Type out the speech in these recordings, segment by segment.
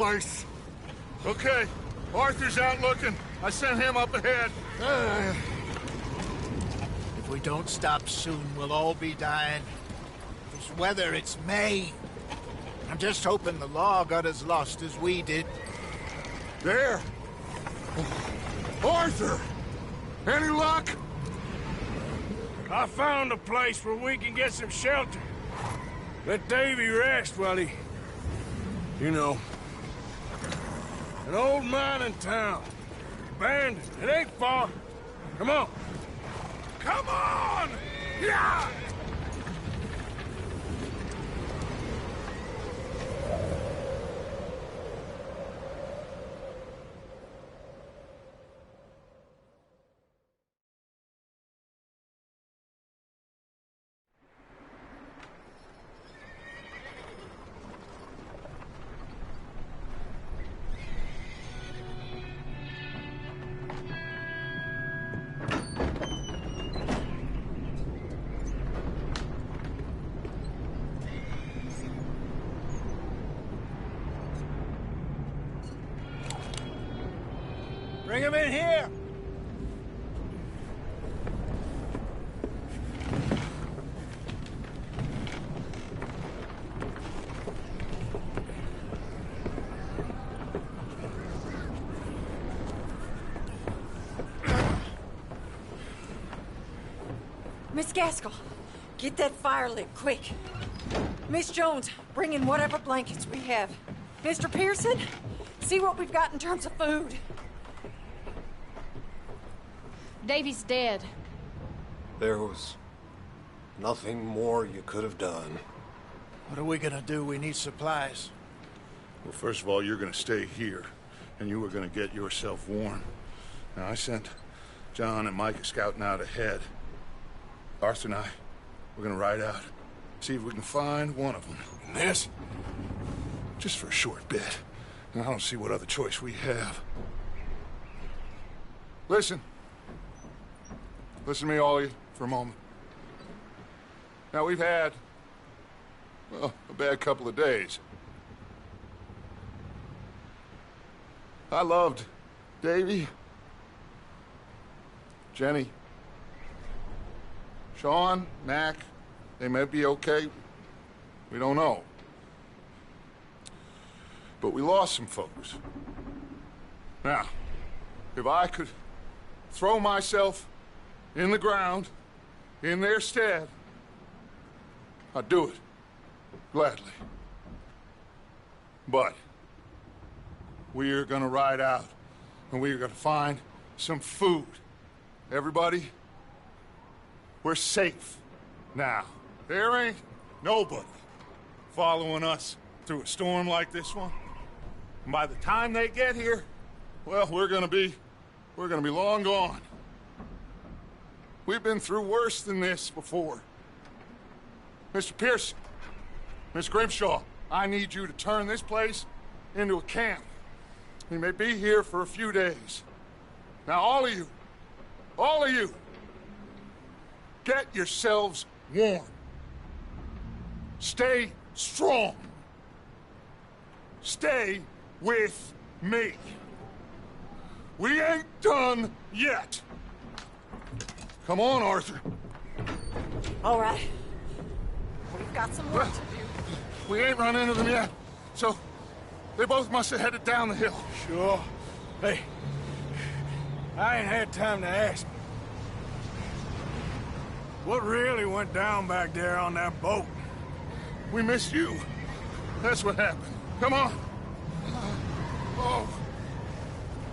place. Okay, Arthur's out looking. I sent him up ahead. If we don't stop soon, we'll all be dying. This weather, it's May. I'm just hoping the law got as lost as we did. There! Arthur! Any luck? I found a place where we can get some shelter. Let Davy rest while he... You know. An old mining town. Abandoned. It ain't far. Come on. Come on! Yeah! Bring him in here! Miss Gaskell, get that fire lit, quick. Miss Jones, bring in whatever blankets we have. Mr. Pearson, see what we've got in terms of food. Davy's dead. There was nothing more you could have done. What are we gonna do? We need supplies. Well, first of all, you're gonna stay here, and you were gonna get yourself warm. Now, I sent John and Micah scouting out ahead. Arthur and I, we're gonna ride out, see if we can find one of them. And this? Just for a short bit. And I don't see what other choice we have. Listen. Listen to me, all of you, for a moment. Now, we've had, well, a bad couple of days. I loved Davy, Jenny, Sean, Mac. They may be okay. We don't know. But we lost some folks. Now, if I could throw myself in the ground, in their stead, I'd do it, gladly. But we're gonna ride out, and we're gonna find some food. Everybody, we're safe now. There ain't nobody following us through a storm like this one. And by the time they get here, well, we're gonna be long gone. We've been through worse than this before. Mr. Pearson, Miss Grimshaw, I need you to turn this place into a camp. We may be here for a few days. Now, all of you, get yourselves warm. Stay strong. Stay with me. We ain't done yet. Come on, Arthur. All right. We've got some work to do. We ain't run into them yet, so they both must have headed down the hill. Sure. Hey, I ain't had time to ask. What really went down back there on that boat? We missed you. That's what happened. Come on. Oh.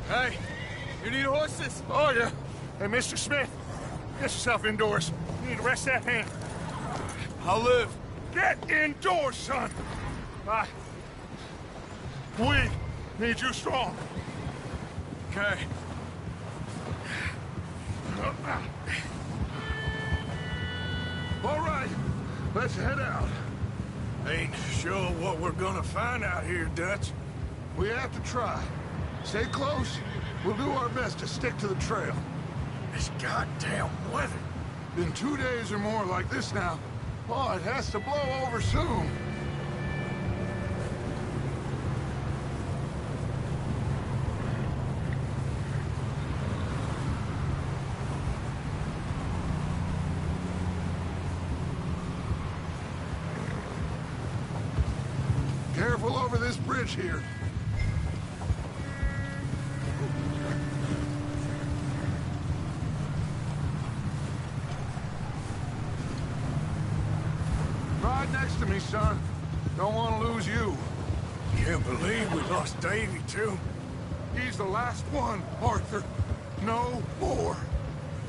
Hey, you need horses? Oh, yeah. Hey, Mr. Smith, get yourself indoors. You need to rest that hand. I'll live. Get indoors, son. We need you strong. Okay. All right, let's head out. Ain't sure what we're gonna find out here, Dutch. We have to try. Stay close. We'll do our best to stick to the trail. This goddamn weather. Been 2 days or more like this now. Oh, it has to blow over soon. bridge here. Ride next to me, son. Don't want to lose you. Can't believe we lost Davy, too. He's the last one, Arthur. No more.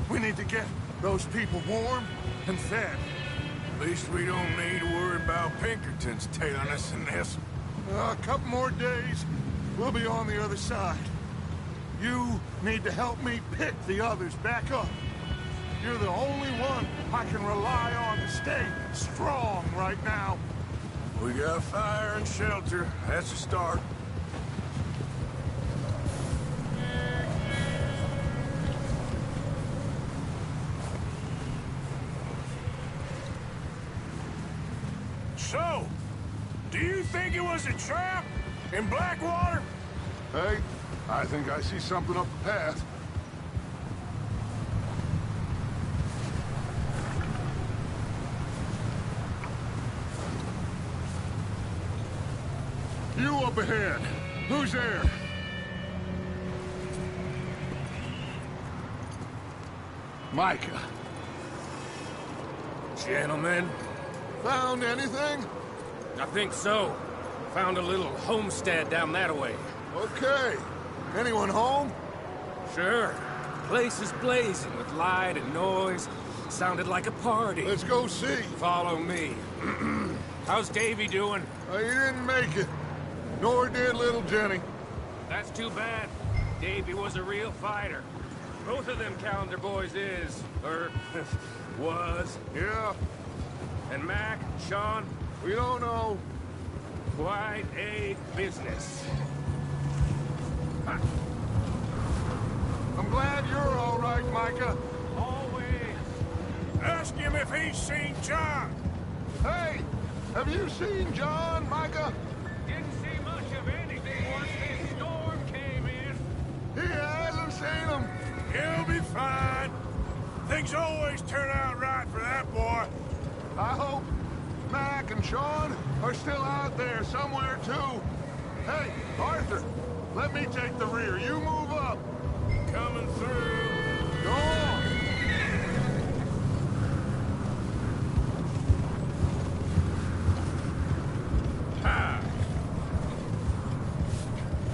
We need to get those people warm and fed. At least we don't need to worry about Pinkertons tailing us in this. A couple more days, we'll be on the other side. You need to help me pick the others back up. You're the only one I can rely on to stay strong right now. We got fire and shelter. That's a start. So, do you think it was a trap in Blackwater? Hey, I think I see something up the path. You up ahead. Who's there? Micah. Gentlemen, Found anything? I think so. Found a little homestead down that way. Okay. Anyone home? Sure. Place is blazing with light and noise. Sounded like a party. Let's go see. Follow me. How's Davy doing? He didn't make it. Nor did little Jenny. That's too bad. Davy was a real fighter. Both of them calendar boys is, or was. Yeah, And Mac, Sean, we don't know. quite a business. I'm glad you're all right, Micah. Always. Ask him if he's seen John. Hey, have you seen John, Micah? Didn't see much of anything once this storm came in. He hasn't seen him. He'll be fine. Things always turn out right for that boy. I hope Mac and Sean are still out there somewhere, too. Hey, Arthur, let me take the rear. You move up. Coming through. Go on. Ha!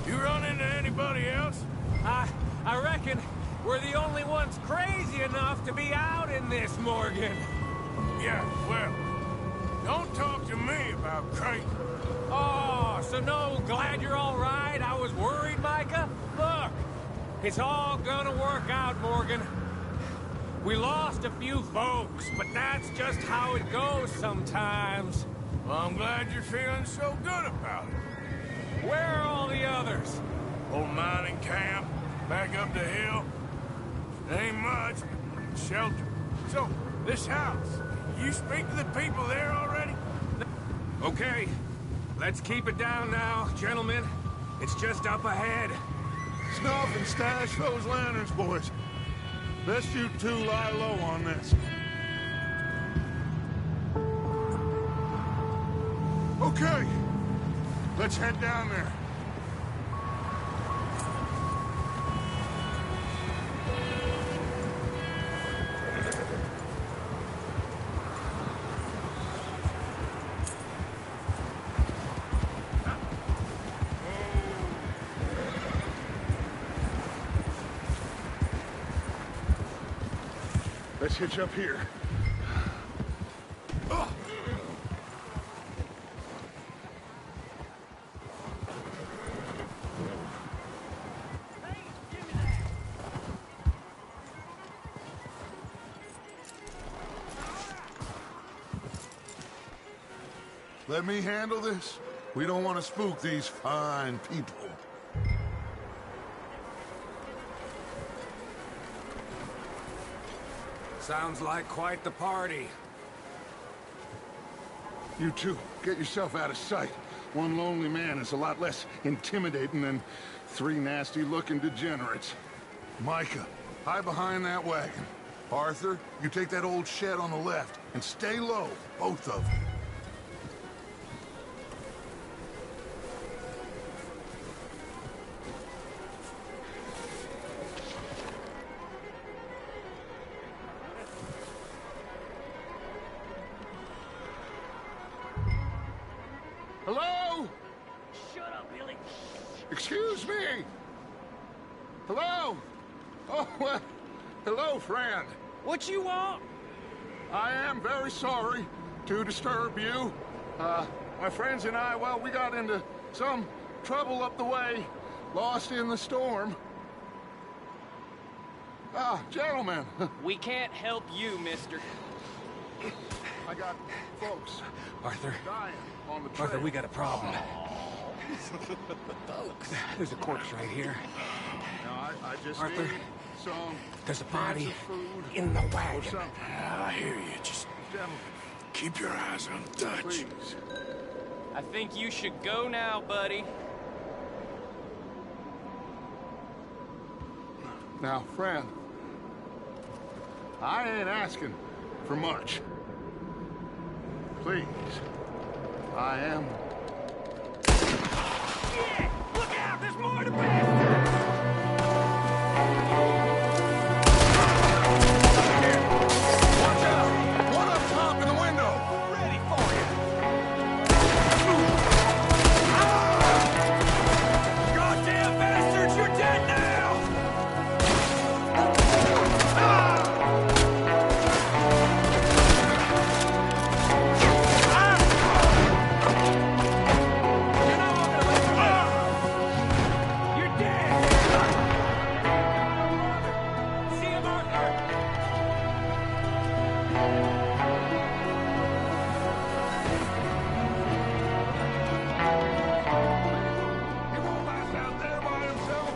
You run into anybody else? I reckon we're the only ones crazy enough to be out in this, Morgan. Yeah, well, don't talk to me about crazy. Oh, so no, glad you're all right. I was worried, Micah. Look, it's all gonna work out, Morgan. We lost a few folks, but that's just how it goes sometimes. Well, I'm glad you're feeling so good about it. Where are all the others? Old mining camp, back up the hill. Ain't much, but shelter. So, this house, you speak to the people there already? Okay, let's keep it down now, gentlemen. It's just up ahead. Snuff and stash those lanterns, boys. Best you two lie low on this. Okay, let's head down there. Let's hitch up here. Ugh. Let me handle this. We don't want to spook these fine people. Sounds like quite the party. You two, get yourself out of sight. One lonely man is a lot less intimidating than three nasty-looking degenerates. Micah, hide behind that wagon. Arthur, you take that old shed on the left, and stay low, both of you. Excuse me! Hello? Oh, well, hello, friend. What you want? I am very sorry to disturb you. My friends and I, well, we got into some trouble up the way, lost in the storm. Ah, gentlemen. We can't help you, mister. I got folks Arthur. dying on the trail. Arthur, we got a problem. Folks. There's a corpse right here. Now, I just Arthur, need some there's a body food in the or wagon. something. I hear you. Just Gentlemen, keep your eyes on Dutch. please. I think you should go now, buddy. Now, friend, I ain't asking for much. Please, I am... Yeah! Look out! There's more to bastard! Watch out! One up top in the window! Ready for you! Goddamn bastards! You're dead now! You're dead! See him, Arthur! He won't last out there by himself.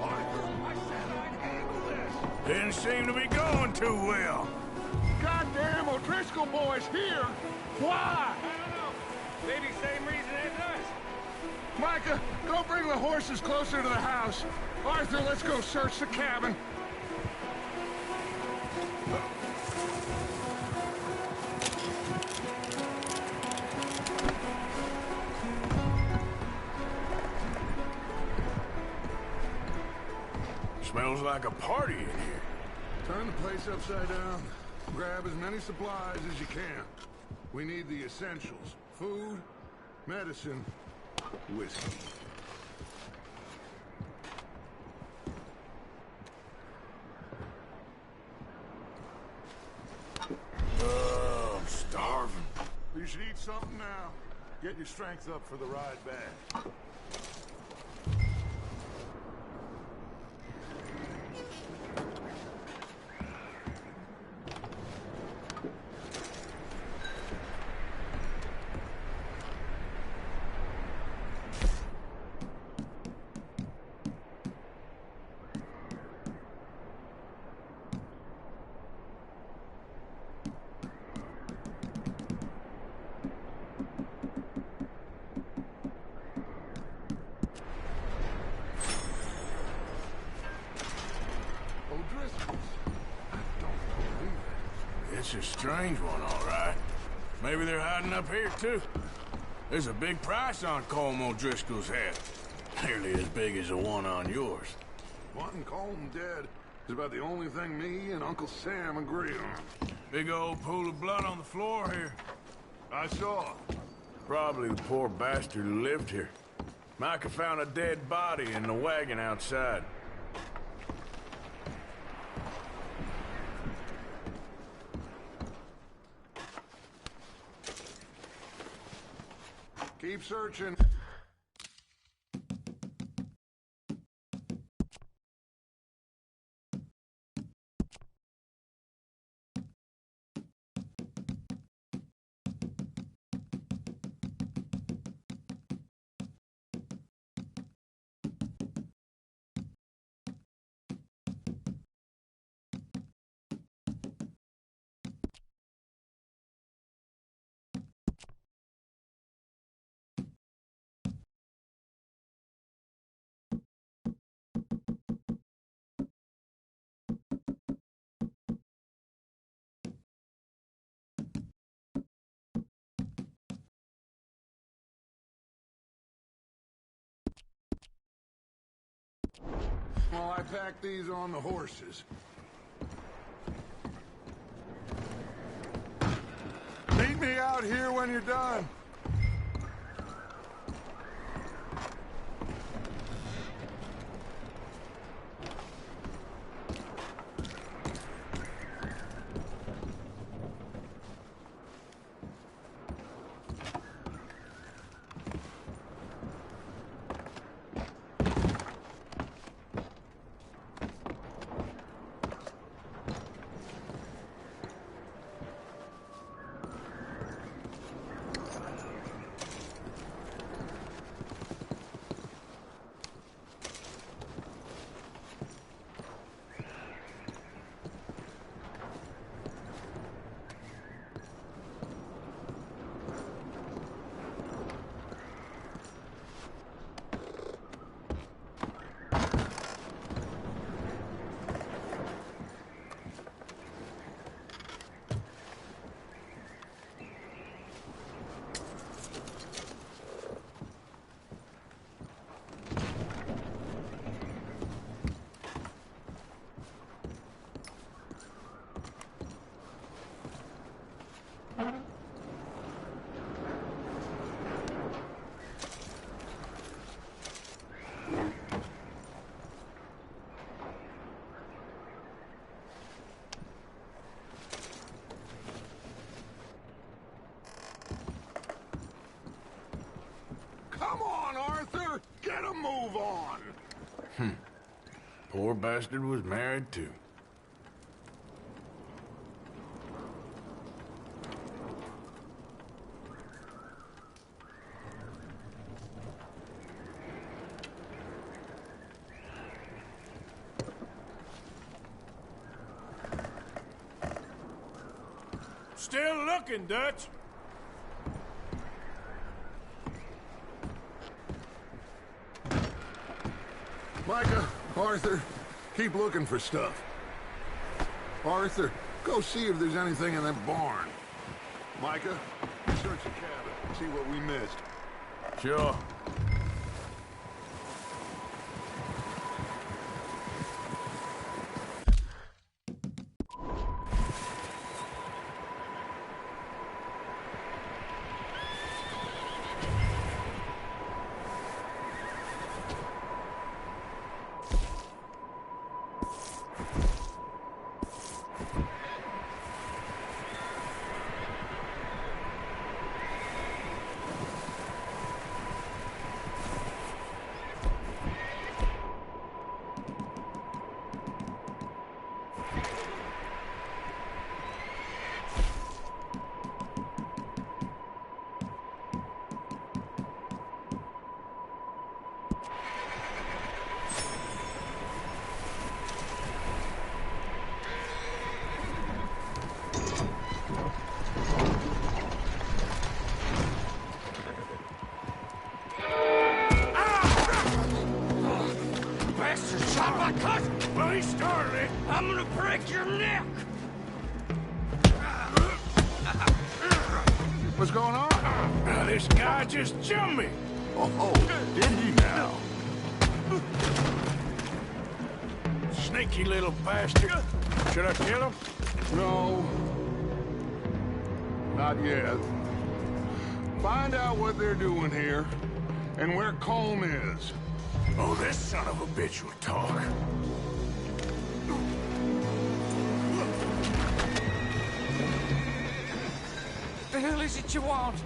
Arthur, I said I'd handle this. Didn't seem to be going too well. Goddamn O'Driscoll boys here. Why? I don't know. Maybe same reason as us. Micah, go bring the horses closer to the house. Arthur, let's go search the cabin. Smells like a party in here. Turn the place upside down. Grab as many supplies as you can. We need the essentials. Food, medicine, whiskey. Oh, I'm starving. You should eat something now. Get your strength up for the ride back. O'Driscoll's. I don't believe it. It's a strange one, all right. Maybe they're hiding up here, too. There's a big price on Colm O'Driscoll's head. Nearly as big as the one on yours. Wanting Colm dead is about the only thing me and Uncle Sam agree on. Big old pool of blood on the floor here. I saw. Probably the poor bastard who lived here. Micah found a dead body in the wagon outside. Keep searching. Well, I packed these on the horses. Meet me out here when you're done. Vaughn. Poor bastard was married, too. Still looking, Dutch. Micah, Arthur, keep looking for stuff. Arthur, go see if there's anything in that barn. Micah, search the cabin, see what we missed. Sure. Well, he started it. I'm gonna break your neck. What's going on? Now, this guy just jumped me. Oh, did he now? Sneaky little bastard. Should I kill him? No. Not yet. Find out what they're doing here, and where Colm is. Oh, this son of a bitch will talk. What the hell is it you want?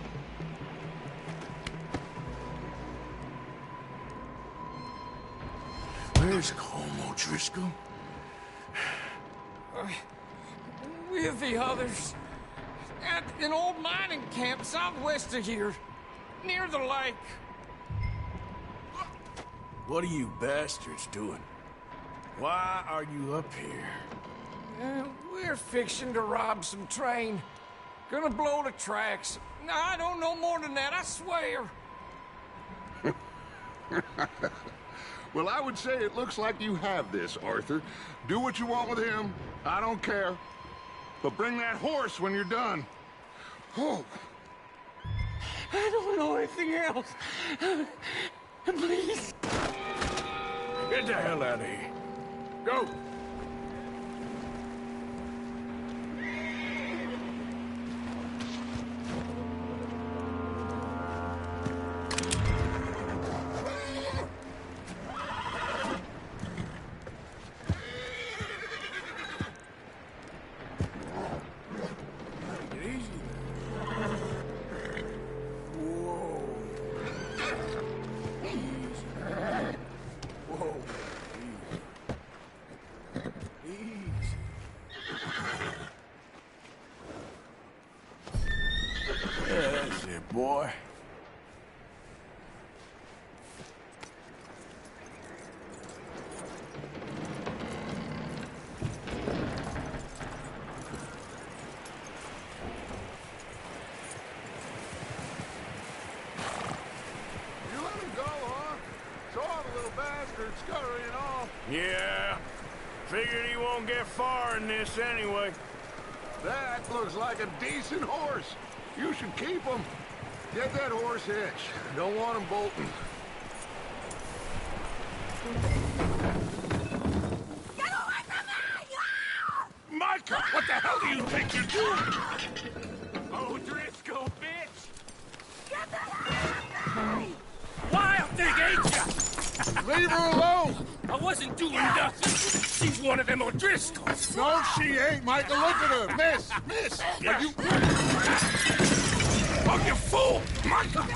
Where's Colm O'Driscoll? With the others. At an old mining camp southwest of here. Near the lake. What are you bastards doing? Why are you up here? We're fixing to rob some train. Gonna blow the tracks. No, I don't know more than that, I swear. Well, I would say it looks like you have this, Arthur. Do what you want with him. I don't care. But bring that horse when you're done. Oh. I don't know anything else. Please. Get the hell out of here. Go. Boy. You let him go, huh? Saw the little bastard scurrying off. Yeah. Figured he won't get far in this anyway. That looks like a decent horse. You should keep him. Get that horse hitched. Don't want him bolting. Get away from me! Micah, what the hell do you think you're doing? O'Driscoll, bitch! Get the hell out of me! Wild thing, ain't ya? Leave her alone! I wasn't doing nothing. She's one of them O'Driscolls. No, she ain't, Micah. Look at her. Miss! Miss! Are you... Oh, you fool! Micah!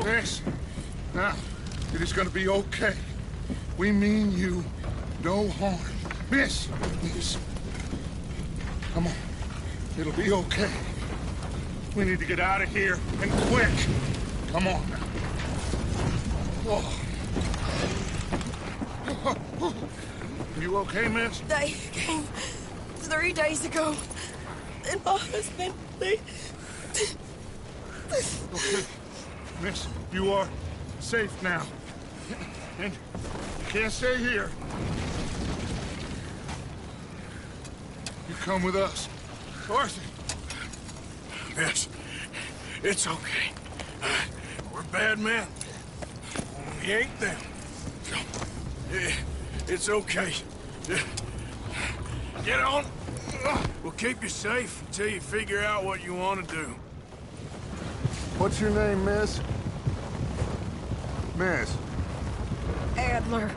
Miss, Now, it is gonna be okay. We mean you no harm. Miss! Come on. It'll be okay. We need to get out of here, and quick. Come on now. Oh. You okay, miss? They came 3 days ago. And my husband, they... Okay. Miss, you are safe now. And you can't stay here. You come with us. Arthur. Miss, it's okay. We're bad men. We ain't them. It's okay. Get on. We'll keep you safe until you figure out what you want to do. What's your name, miss? Miss. Adler.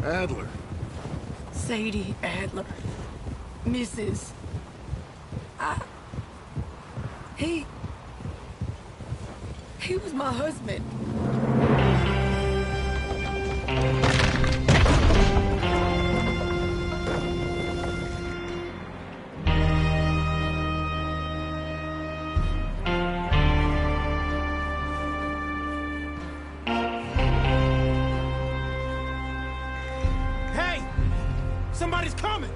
Adler. Sadie Adler. Mrs. He was my husband. Hey! Somebody's coming!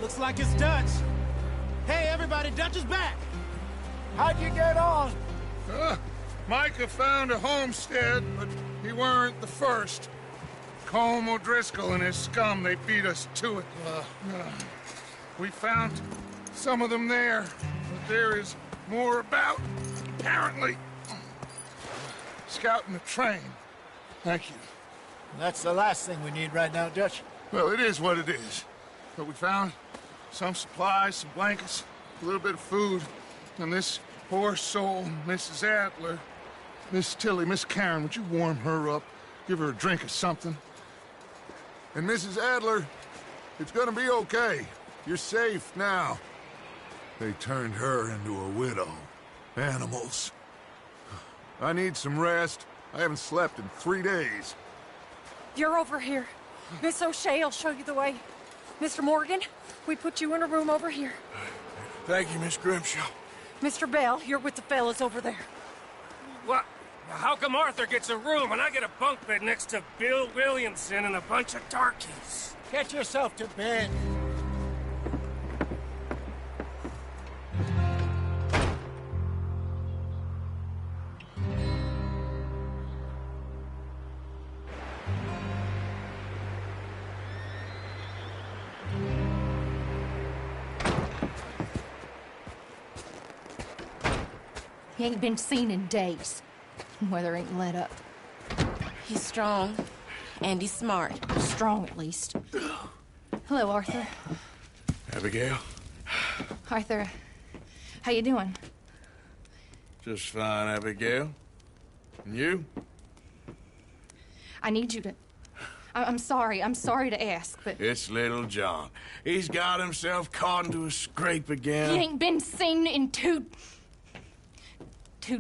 Looks like it's Dutch. Hey, everybody, Dutch is back! How'd you get on? Micah found a homestead, but he weren't the first. Colm O'Driscoll and his scum, they beat us to it. We found some of them there, but there is more about, apparently. Scouting the train. Thank you. That's the last thing we need right now, Dutch. Well, it is what it is. But we found some supplies, some blankets, a little bit of food, and this poor soul, Mrs. Adler, Miss Tilly, Miss Karen, would you warm her up? Give her a drink or something? And Mrs. Adler, it's gonna be okay. You're safe now. They turned her into a widow. Animals. I need some rest. I haven't slept in 3 days. You're over here. Miss O'Shea will show you the way. Mr. Morgan, we put you in a room over here. Thank you, Miss Grimshaw. Mr. Bell, you're with the fellas over there. What? How come Arthur gets a room and I get a bunk bed next to Bill Williamson and a bunch of darkies? Get yourself to bed. He ain't been seen in days. Weather ain't let up. He's strong, and he's smart. Strong, at least. Hello, Arthur. Abigail? Arthur, how you doing? Just fine, Abigail. And you? I need you to... I'm sorry to ask, but... It's little John. He's got himself caught into a scrape again. He ain't been seen in 2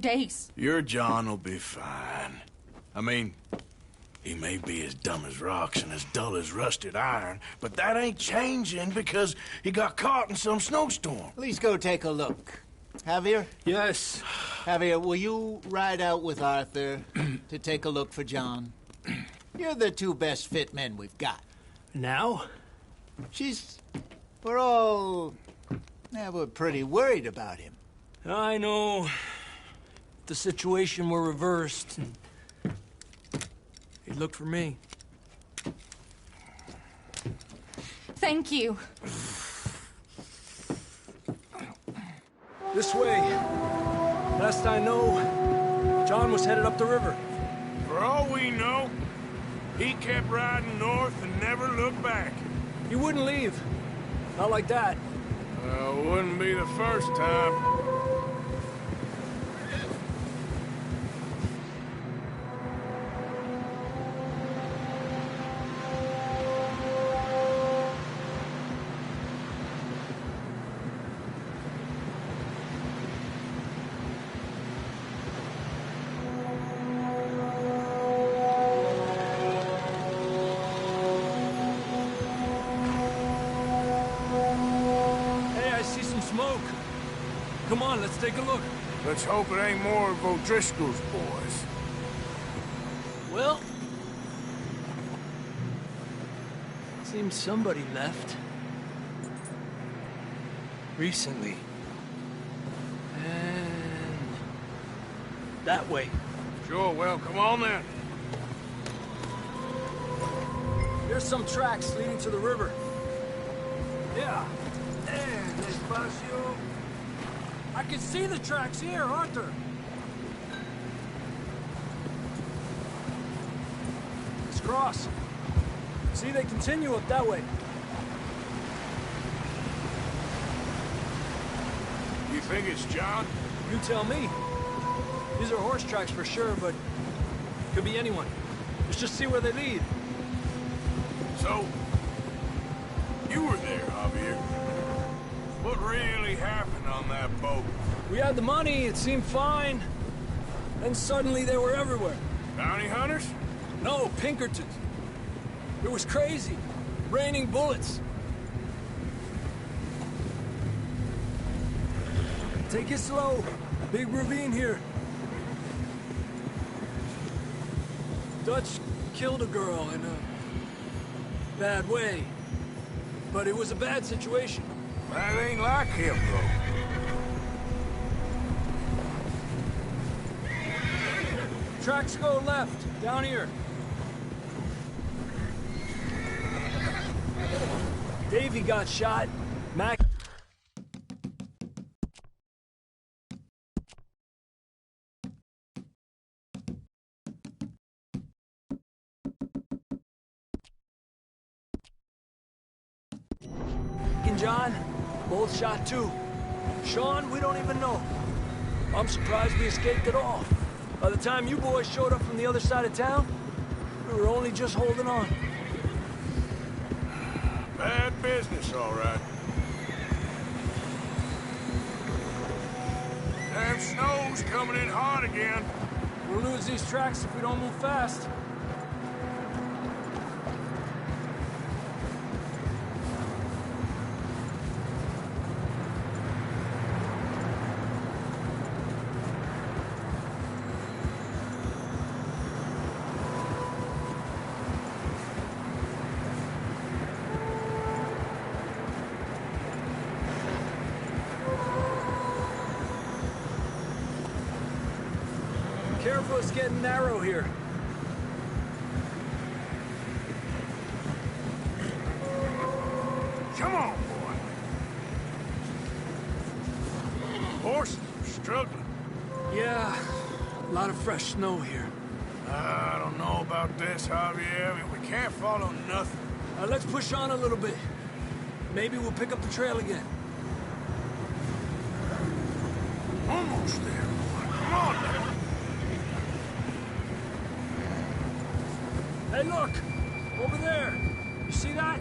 days. Your John will be fine. I mean, he may be as dumb as rocks and as dull as rusted iron, but that ain't changing because he got caught in some snowstorm. Please go take a look. Javier? Yes. Javier, will you ride out with Arthur to take a look for John? You're the 2 best fit men we've got. Now? We're pretty worried about him. I know. If the situation were reversed, he'd look for me. Thank you. This way. Last I know, John was headed up the river. For all we know, he kept riding north and never looked back. He wouldn't leave. Not like that. Wouldn't be the first time. on, let's take a look. Let's hope it ain't more of O'Driscoll's boys. Well... seems somebody left. Recently. And... that way. Sure, well, come on then. There's some tracks leading to the river. Yeah. There, despacio. I can see the tracks here, Arthur. Let's cross. See, they continue up that way. You think it's John? You tell me. These are horse tracks for sure, but could be anyone. Let's just see where they lead. So, you were there, Javier. What really happened on that boat? We had the money, it seemed fine. Then suddenly they were everywhere. Bounty hunters? No, Pinkertons. It was crazy. Raining bullets. Take it slow. Big ravine here. Dutch killed a girl in a bad way. But it was a bad situation. That ain't like him, though. Tracks go left, down here. Davey got shot. Mac... and John, both shot too. Sean, we don't even know. I'm surprised we escaped at all. By the time you boys showed up from the other side of town, we were only just holding on. Bad business, all right. Damn snow's coming in hard again. We'll lose these tracks if we don't move fast. Careful, it's getting narrow here. Come on, boy. Horses are struggling. Yeah, a lot of fresh snow here. I don't know about this, Javier. I mean, we can't follow nothing. Let's push on a little bit. Maybe we'll pick up the trail again. Almost there, boy. Come on now. Hey, look! Over there! You see that?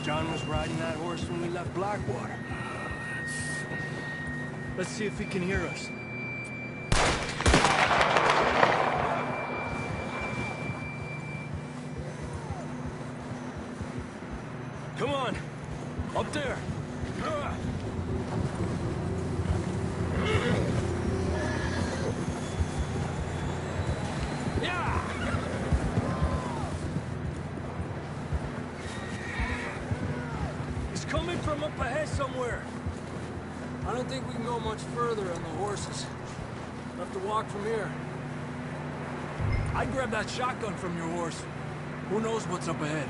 John was riding that horse when we left Blackwater. Let's see if he can hear us. Come on! Up there! From up ahead somewhere. I don't think we can go much further on the horses. We'll have to walk from here. I'd grab that shotgun from your horse. Who knows what's up ahead?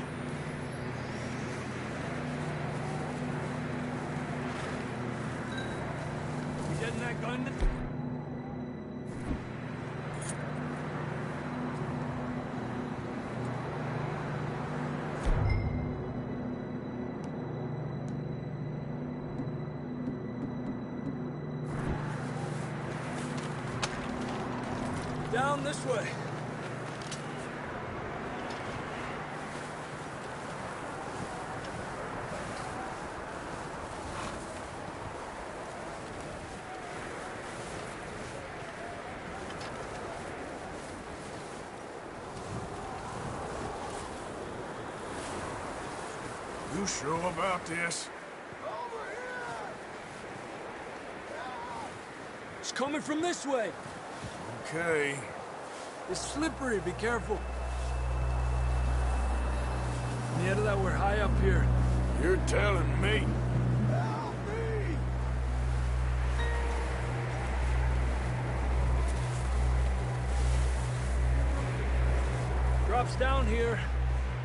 You getting that gun? Down this way. sure about this? It's coming from this way. Okay. It's slippery, be careful. On the end of that, we're high up here. You're telling me. Drops down here.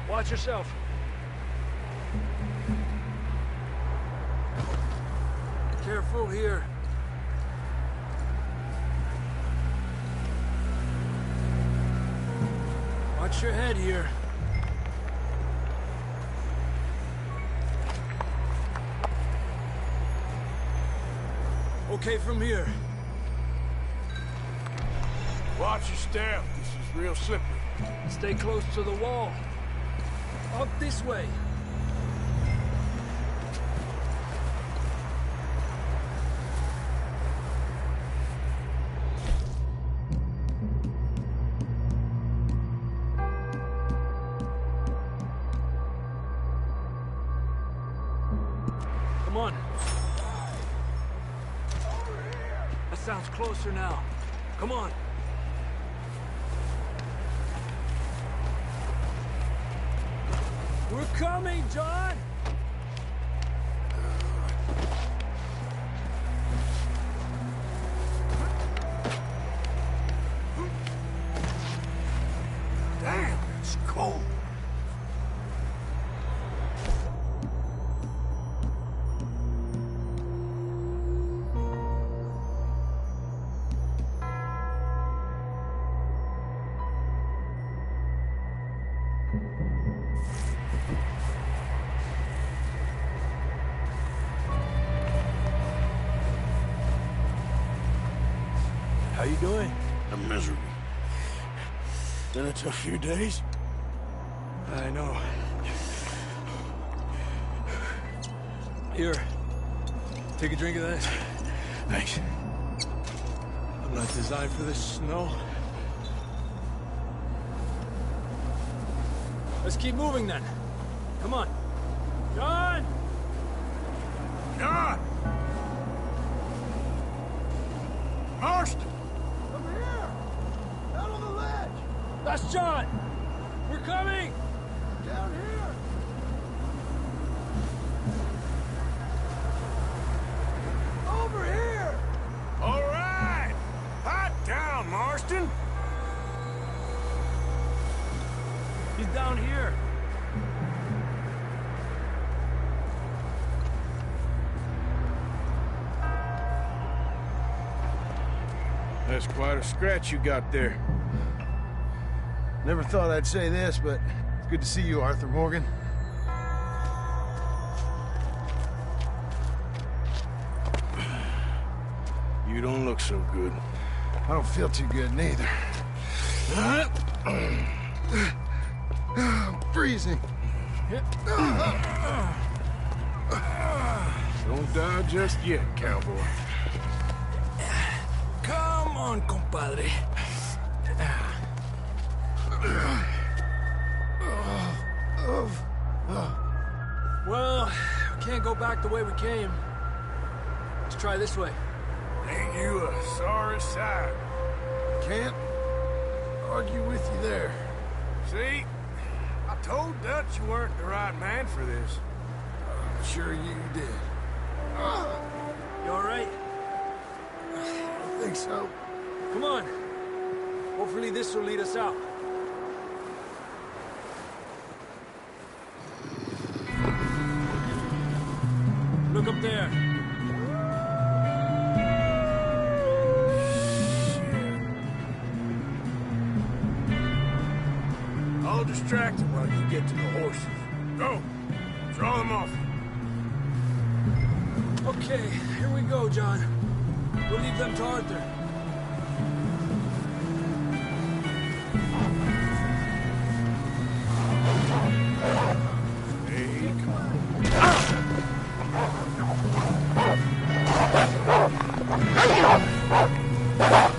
Watch yourself. Careful here. Watch your head here. Okay from here. Watch your step. This is real slippery. Stay close to the wall. Up this way. Come on. That sounds closer now. Come on. We're coming, John! Damn, it's cold. How you doing? I'm miserable. Been a tough few days. I know. Here. Take a drink of that. Thanks. I'm not designed for this snow. Let's keep moving then. Come on. John! John! Marston! Over here! Out on the ledge! That's John! We're coming! Down here! Over here! All right! Hot down, Marston! He's down here. That's quite a scratch you got there. Never thought I'd say this, but it's good to see you, Arthur Morgan. You don't look so good. I don't feel too good, neither. I'm freezing. Don't die just yet, cowboy. Come on, compadre. Well, we can't go back the way we came. Let's try this way. Ain't you a sorry sight? Can't argue with you there. See? I told Dutch you weren't the right man for this. I'm sure you did. You all right? I think so. Come on. Hopefully this will lead us out. Look up there. Shit. I'll distract him while you get to the horses. Go. Draw them off. Okay, here we go, John. We'll leave them to Arthur. Hey, come on.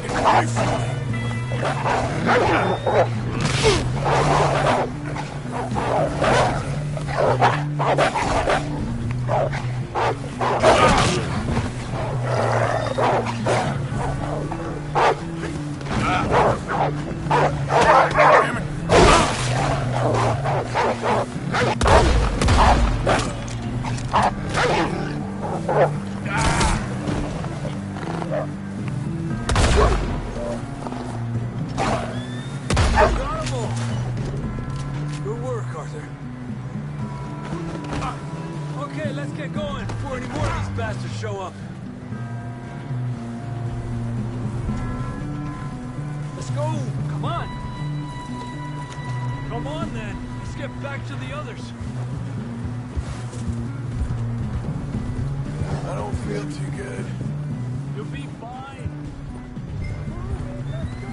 Get away from me! Good work, Arthur. Okay, let's get going before any more of these bastards show up. Let's go! Come on! Come on, then. Let's get back to the others. I don't feel too good. You'll be fine. Let's go!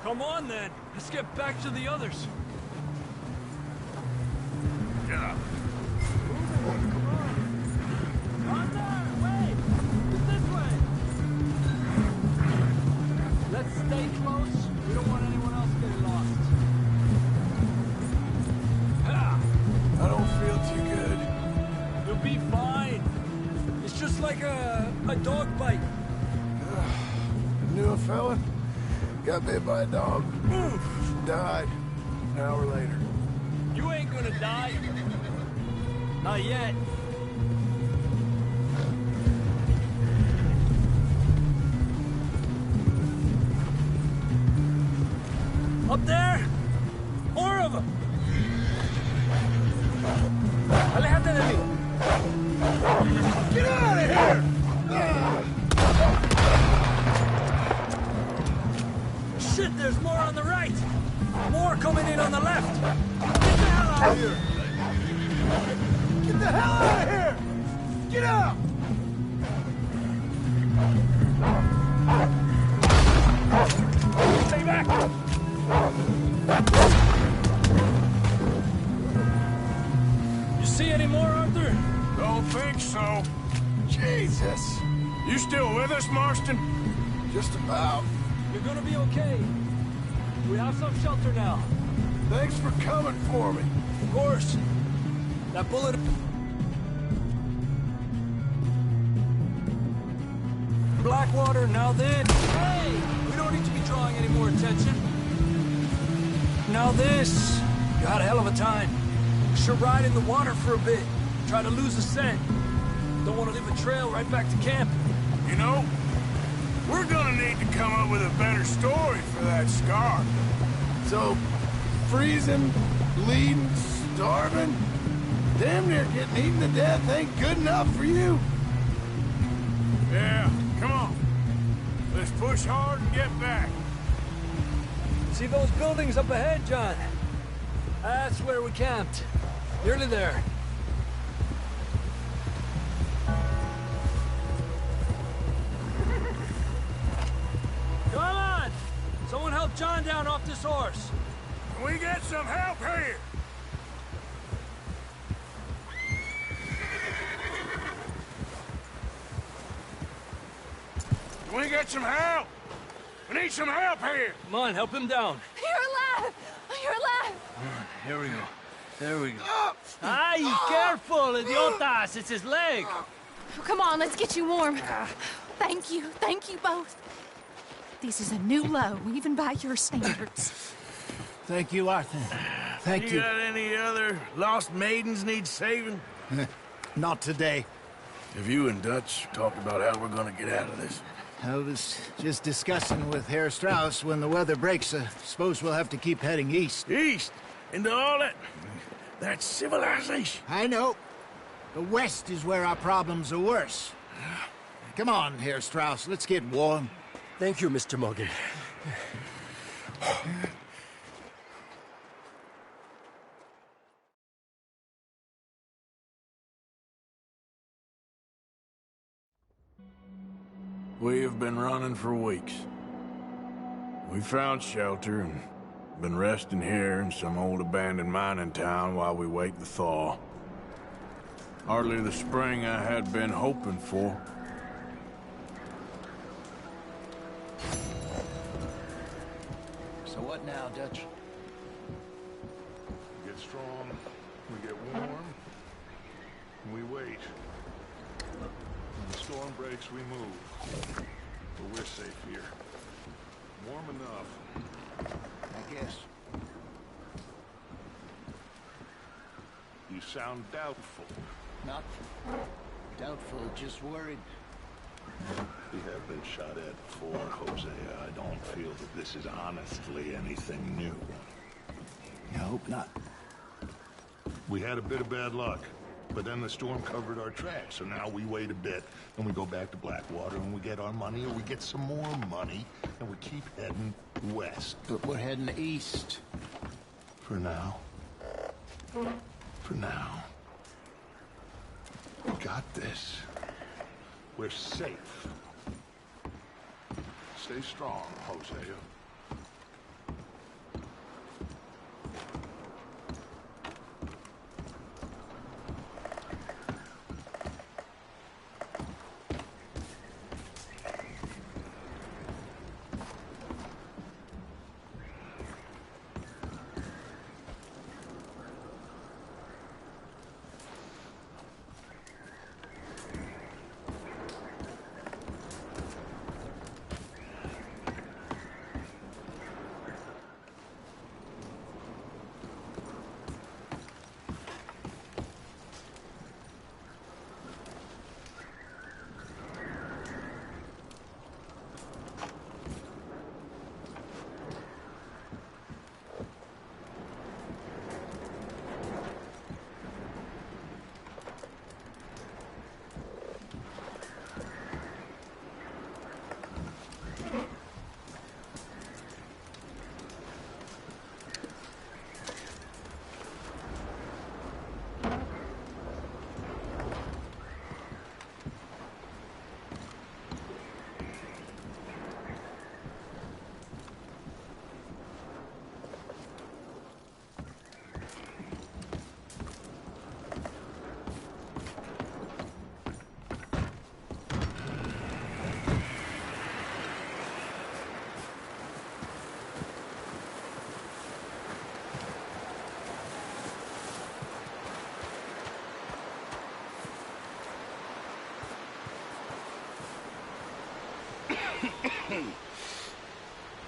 Come on, then. Let's get back to the others. Get up. Wait! It's this way! Let's stay close. We don't want anyone else getting lost. Ha! I don't feel too good. You'll be fine. It's just like a dog bite. Knew a fella? Got bit by a dog. Died. An hour later. You ain't gonna die. Not yet. Up there? More of them! Aléjate de mí! Get out of here! Shit, there's more on the right! More coming in on the left! Get the hell out of here! Get the hell out of here! Get out! Stay back! You see any more, Arthur? Don't think so. Jesus! You still with us, Marston? Just about. You're gonna be okay. We have some shelter now. Thanks for coming for me. Of course. That bullet... Blackwater, now this. Hey! We don't need to be drawing any more attention. Now this. You had a hell of a time. We should ride in the water for a bit. Try to lose the scent. Don't want to leave a trail right back to camp. You know, we're gonna need to come up with a better story for that scar. So, freezing, bleeding, starving, damn near getting eaten to death ain't good enough for you? Yeah, come on. Let's push hard and get back. See those buildings up ahead, John? That's where we camped. Nearly there. Come on! Someone help John down off this horse. Can we get some help here? Can we get some help? We need some help here. Come on, help him down. You're alive! You're alive! Here we go. There we go. Ay, careful, idiotas! It's his leg! Oh, come on, let's get you warm. Thank you both. This is a new low, even by your standards. Thank you, Arthur. Thank you. You got any other lost maidens need saving? Not today. Have you and Dutch talked about how we're gonna get out of this? I was just discussing with Herr Strauss when the weather breaks. Suppose we'll have to keep heading east. East? Into all that civilization? I know. The west is where our problems are worse. Come on, Herr Strauss, let's get warm. Thank you, Mr. Morgan. We have been running for weeks. We found shelter and been resting here in some old abandoned mining town while we wait the thaw. Hardly the spring I had been hoping for. So what now, Dutch? We get strong, we get warm, and we wait. When the storm breaks, we move. But we're safe here. Warm enough. I guess. You sound doubtful. Not doubtful, just worried. We have been shot at before, Hosea. I don't feel that this is honestly anything new. I hope not. We had a bit of bad luck, but then the storm covered our tracks, so now we wait a bit, and we go back to Blackwater, and we get our money, or we get some more money, and we keep heading west. But we're heading east. For now. For now. We got this. We're safe. Stay strong, Hosea.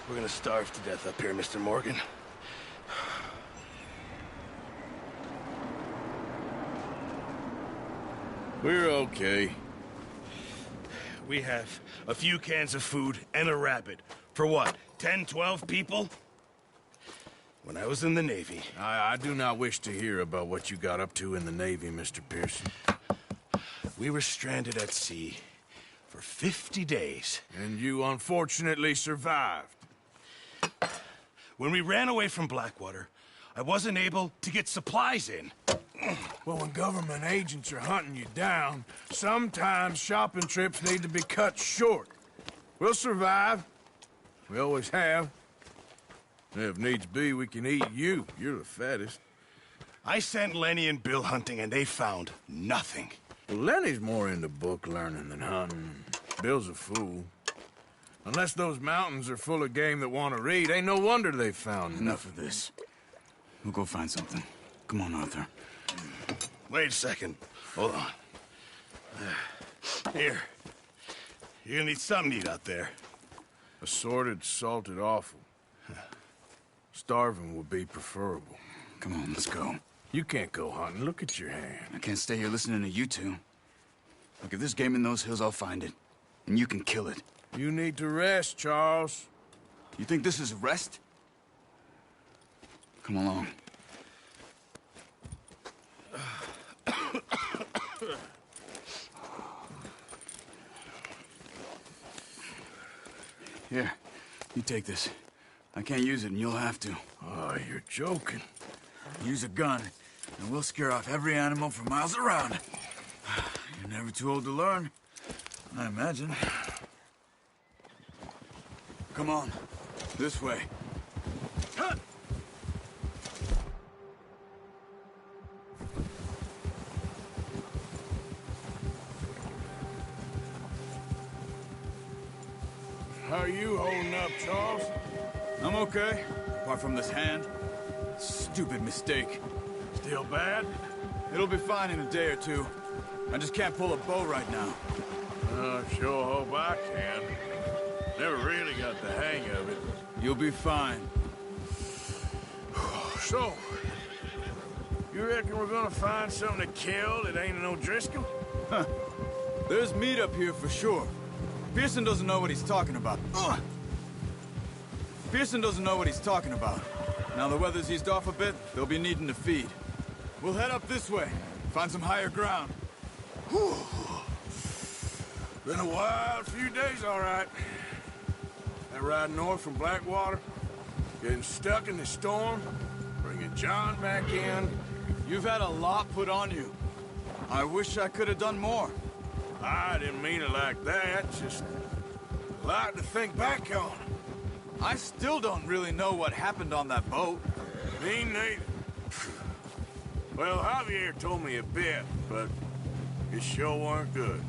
We're gonna starve to death up here, Mr. Morgan. We're okay. We have a few cans of food and a rabbit. For what, 10, 12 people? When I was in the Navy... I do not wish to hear about what you got up to in the Navy, Mr. Pearson. We were stranded at sea for 50 days. And you unfortunately survived. When we ran away from Blackwater, I wasn't able to get supplies in. Well, when government agents are hunting you down, sometimes shopping trips need to be cut short. We'll survive. We always have. If needs be, we can eat you. You're the fattest. I sent Lenny and Bill hunting, and they found nothing. Well, Lenny's more into book learning than hunting. Bill's a fool. Unless those mountains are full of game that want to read, ain't no wonder they found Enough of this. We'll go find something. Come on, Arthur. Wait a second. Hold on. Here. You're gonna need something to eat out there. Assorted, salted offal. Starving would be preferable. Come on, let's go. You can't go hunting. Look at your hand. I can't stay here listening to you two. Look, if there's game in those hills, I'll find it. And you can kill it. You need to rest, Charles. You think this is rest? Come along. Here, you take this. I can't use it, and you'll have to. Oh, you're joking. Use a gun, and we'll scare off every animal for miles around. You're never too old to learn, I imagine. Come on, this way. How are you holding up, Charles? I'm okay, apart from this hand. Stupid mistake. Still bad? It'll be fine in a day or two. I just can't pull a bow right now. Sure hope I can. Never really got the hang of it. You'll be fine. So, you reckon we're gonna find something to kill that ain't an O'Driscoll? Huh. There's meat up here for sure. Pearson doesn't know what he's talking about. Ugh. Pearson doesn't know what he's talking about. Now the weather's eased off a bit, they'll be needing to feed. We'll head up this way, find some higher ground. Whew. Been a wild few days, all right. That ride north from Blackwater, getting stuck in the storm, bringing John back in. You've had a lot put on you. I wish I could have done more. I didn't mean it like that, just a lot to think back on. I still don't really know what happened on that boat. Me neither. Well, Javier told me a bit, but it sure weren't good.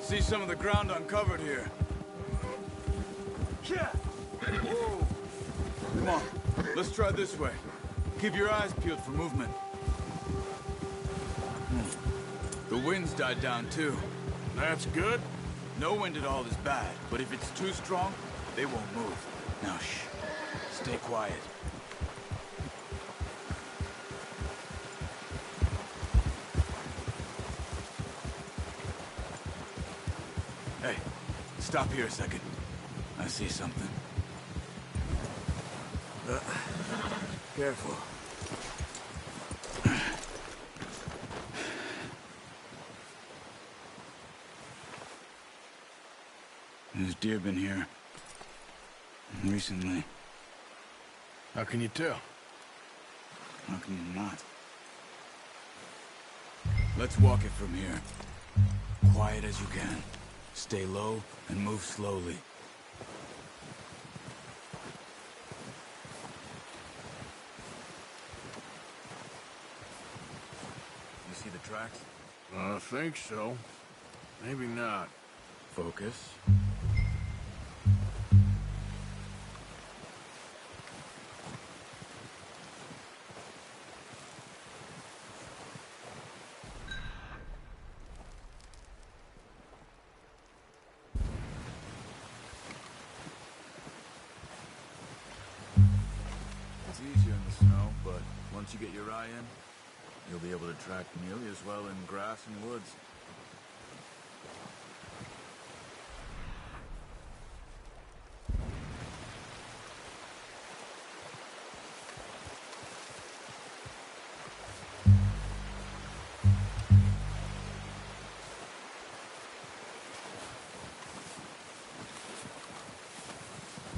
See some of the ground uncovered here. Whoa. Come on, let's try this way. Keep your eyes peeled for movement. The wind's died down too. That's good. No wind at all is bad, but if it's too strong, they won't move. Now shh, stay quiet. Hey, stop here a second. I see something. Careful. There's deer been here. Recently. How can you tell? How can you not? Let's walk it from here. Quiet as you can. Stay low and move slowly. You see the tracks? I think so. Maybe not. Focus. It's easier in the snow, but once you get your eye in, you'll be able to track nearly as well in grass and woods.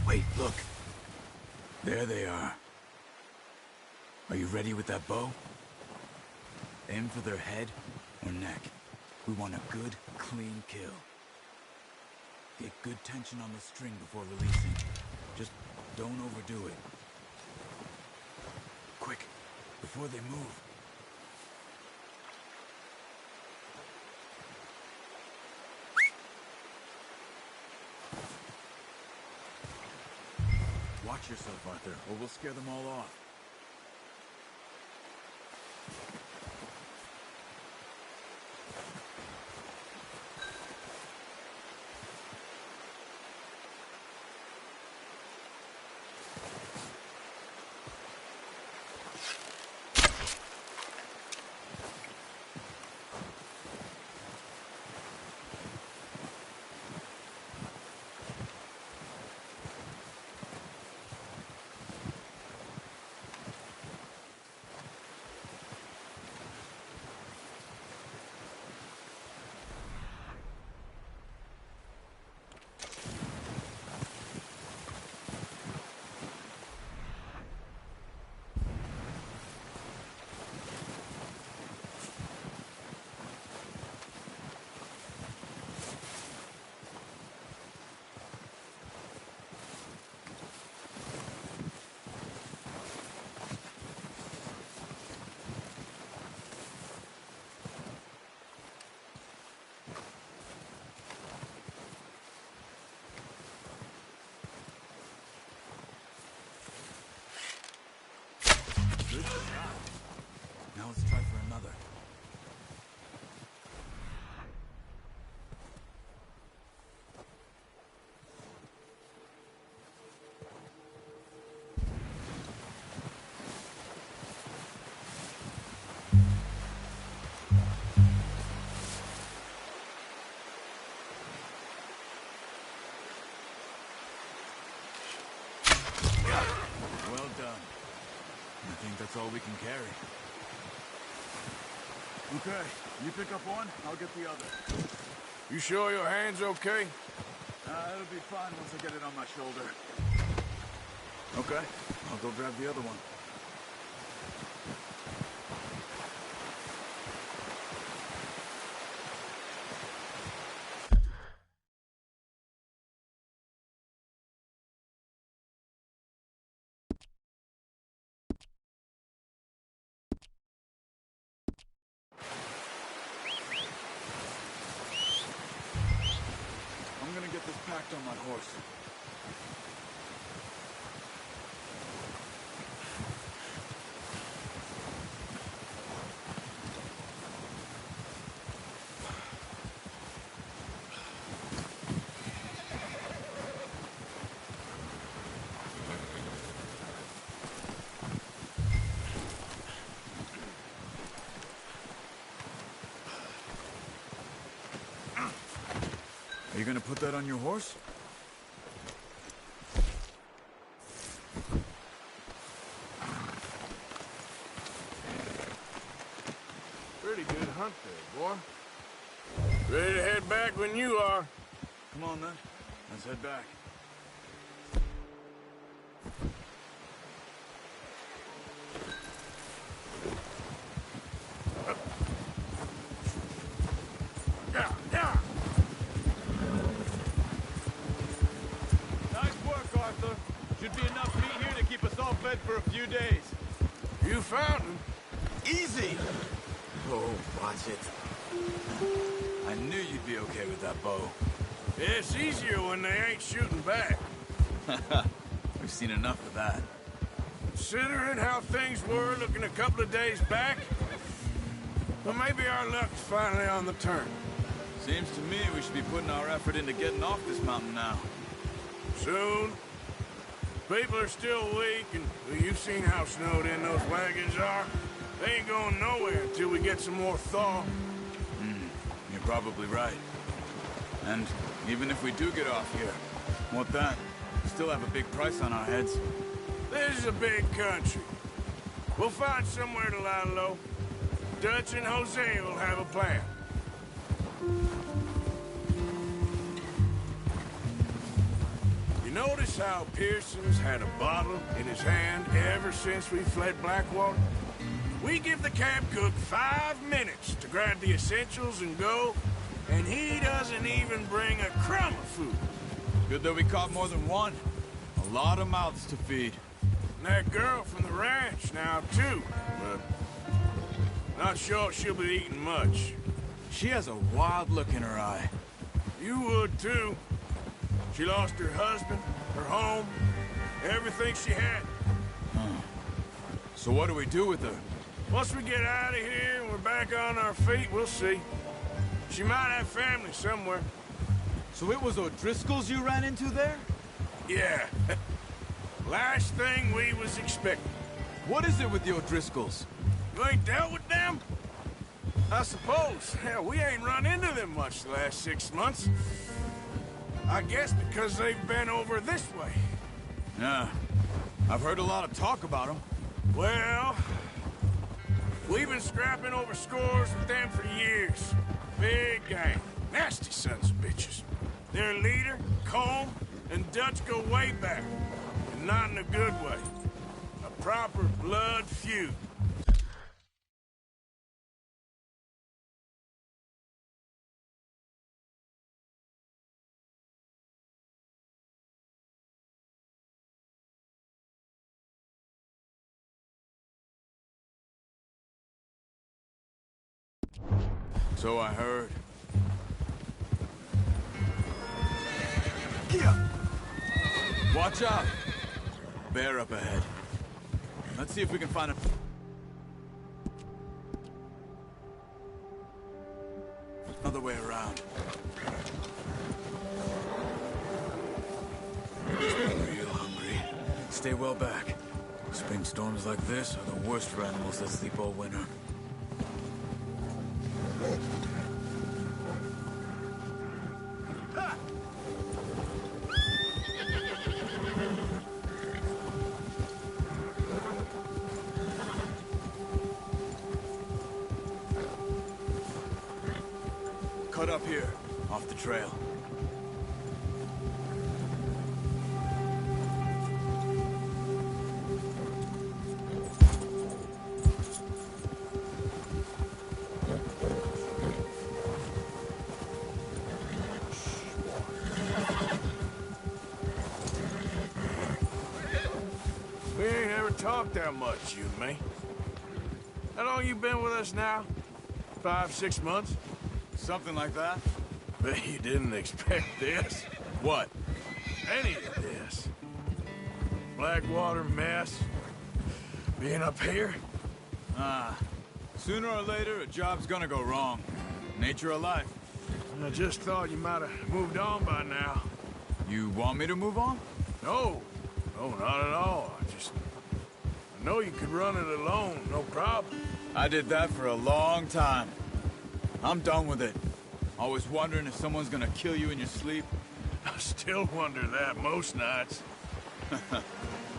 Wait, look. There they are. Are you ready with that bow? Aim for their head or neck. We want a good, clean kill. Get good tension on the string before releasing. Just don't overdo it. Quick, before they move. Watch yourself, Arthur, or we'll scare them all off. that's all we can carry. Okay, you pick up one, I'll get the other. You sure your hand's okay? It'll be fine once I get it on my shoulder. Okay, I'll go grab the other one. I'm gonna get this packed on my horse. Are you gonna put that on your horse? Pretty good hunt there, boy. Ready to head back when you are. Come on then, let's head back. Should be enough meat here to keep us all fed for a few days. You found him. Easy! Oh, watch it. I knew you'd be okay with that bow. It's easier when they ain't shooting back. We've seen enough of that. Considering how things were looking a couple of days back, well, maybe our luck's finally on the turn. Seems to me we should be putting our effort into getting off this mountain now. Soon. People are still weak, and well, you've seen how snowed in those wagons are. They ain't going nowhere until we get some more thaw. You're probably right. And even if we do get off here, what then? We still have a big price on our heads. This is a big country. We'll find somewhere to lie low. Dutch and Jose will have a plan. Notice how Pearson's had a bottle in his hand ever since we fled Blackwater? We give the camp cook 5 minutes to grab the essentials and go, and he doesn't even bring a crumb of food. Good that we caught more than one. A lot of mouths to feed. And that girl from the ranch now, too, but not sure she'll be eating much. She has a wild look in her eye. You would, too. She lost her husband, her home, everything she had. So what do we do with her? Once we get out of here and we're back on our feet, we'll see. She might have family somewhere. So it was O'Driscoll's you ran into there? Yeah. Last thing we was expecting. What is it with the O'Driscolls? You ain't dealt with them? I suppose. Hell, we ain't run into them much the last 6 months. I guess because they've been over this way. Yeah. I've heard a lot of talk about them. Well, we've been scrapping over scores with them for years. Big gang. Nasty sons of bitches. Their leader, Colm, and Dutch go way back. And not in a good way. A proper blood feud. So I heard. Watch out! Bear up ahead. Let's see if we can find a... another way around. Real hungry. Stay well back. Spring storms like this are the worst for animals that sleep all winter. cut up here, off the trail. We ain't ever talked that much, you and me. How long you been with us now? 5, 6 months? Something like that. Bet you didn't expect this. What? Any of this. Blackwater mess. Being up here? Sooner or later, a job's gonna go wrong. Nature of life. I just thought you might have moved on by now. You want me to move on? No. No, not at all. I know you could run it alone, no problem. I did that for a long time. I'm done with it. Always wondering if someone's gonna kill you in your sleep. I still wonder that most nights.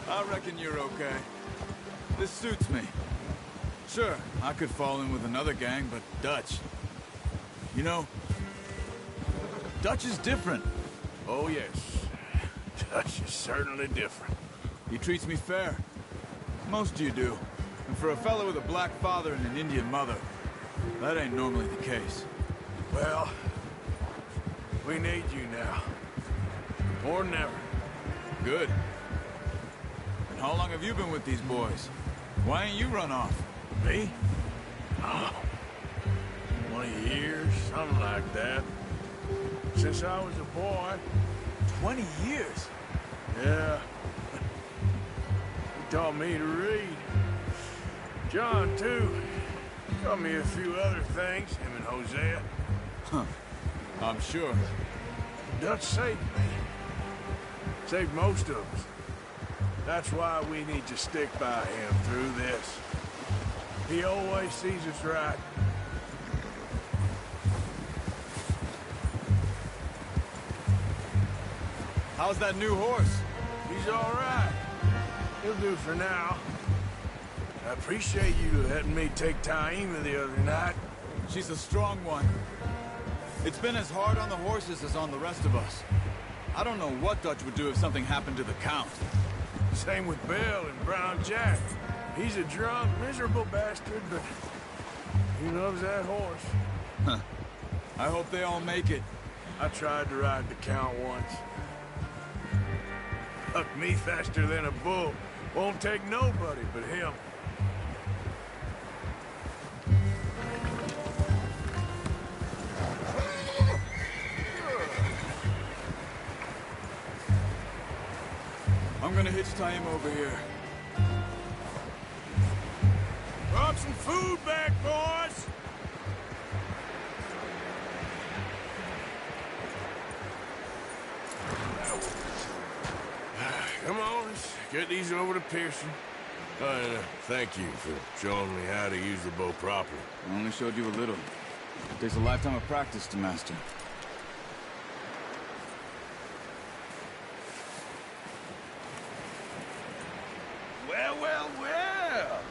I reckon you're okay. This suits me. Sure, I could fall in with another gang, but Dutch... You know, Dutch is different. Oh, yes. Dutch is certainly different. He treats me fair. Most of you do. And for a fellow with a black father and an Indian mother, that ain't normally the case. Well, we need you now. More than ever. Good. And how long have you been with these boys? Why ain't you run off? Me? Oh, 20 years, something like that. Since I was a boy. 20 years? Yeah. He taught me to read. John, too. Taught me a few other things, him and Hosea. Huh. I'm sure. Dutch saved me. Saved most of us. That's why we need to stick by him through this. He always sees us right. How's that new horse? He's all right. He'll do for now. I appreciate you letting me take Taima the other night. She's a strong one. It's been as hard on the horses as on the rest of us. I don't know what Dutch would do if something happened to the Count. Same with Bill and Brown Jack. He's a drunk, miserable bastard, but he loves that horse. Huh. I hope they all make it. I tried to ride the Count once. Hucked me faster than a bull. Won't take nobody but him. I'm gonna hitch Taima over here. Brought some food back, boys! Come on, let's get these over to Pearson. Thank you for showing me how to use the bow properly. I only showed you a little. It takes a lifetime of practice to master. Well, well, well!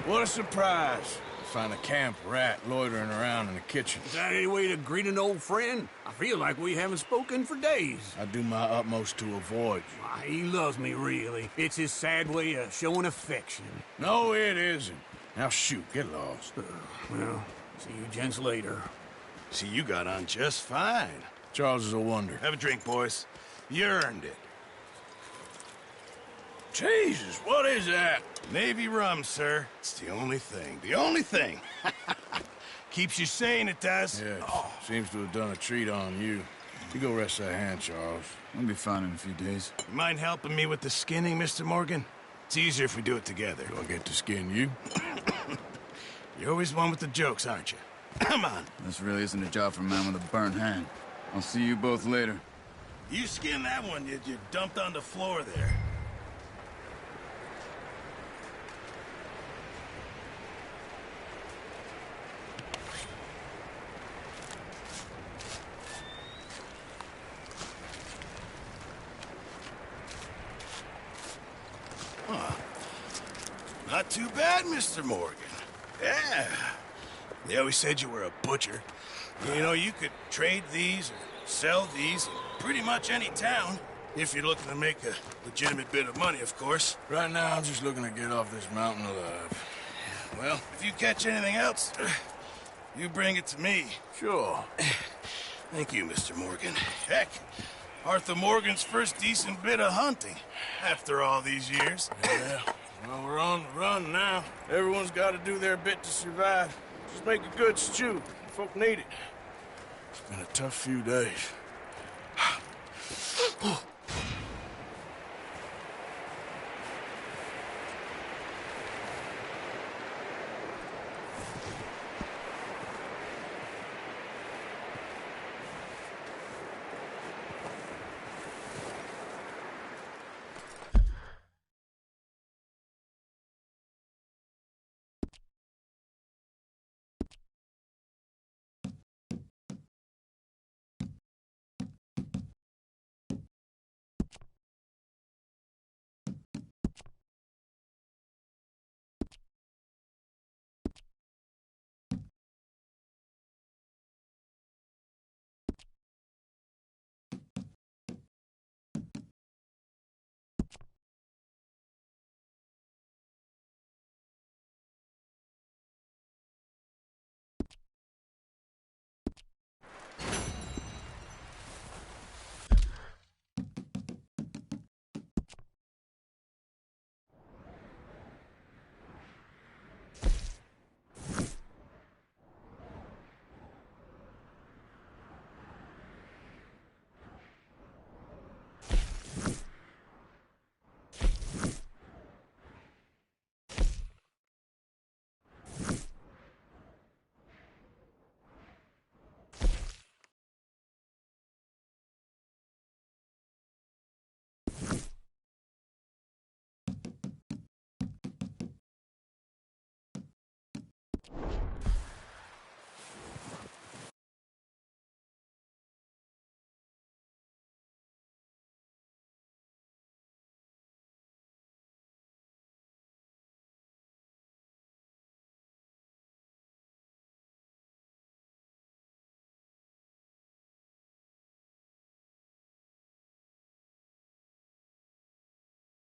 What a surprise. Find a camp rat loitering around in the kitchen. Is that any way to greet an old friend? I feel like we haven't spoken for days. I do my utmost to avoid you. Why, he loves me, really. It's his sad way of showing affection. No, it isn't. Now shoot, get lost. Well, see you gents later. See, you got on just fine. Charles is a wonder. Have a drink, boys. You earned it. Jesus, what is that? Navy rum, sir. It's the only thing. The only thing. Keeps you sane, it does. Yes. Seems to have done a treat on you. You go rest that hand, Charles. I'll be fine in a few days. You mind helping me with the skinning, Mr. Morgan? It's easier if we do it together. Do I get to skin you? You're always one with the jokes, aren't you? Come on. This really isn't a job for a man with a burnt hand. I'll see you both later. You skin that one you dumped on the floor there. Not too bad, Mr. Morgan. Yeah. They always said you were a butcher. You know, you could trade these or sell these in pretty much any town. If you're looking to make a legitimate bit of money, of course. Right now, I'm just looking to get off this mountain alive. Well, if you catch anything else, you bring it to me. Sure. Thank you, Mr. Morgan. Heck, Arthur Morgan's first decent bit of hunting after all these years. Yeah. Well, we're on the run now. Everyone's got to do their bit to survive. Just make a good stew. Folk need it. It's been a tough few days.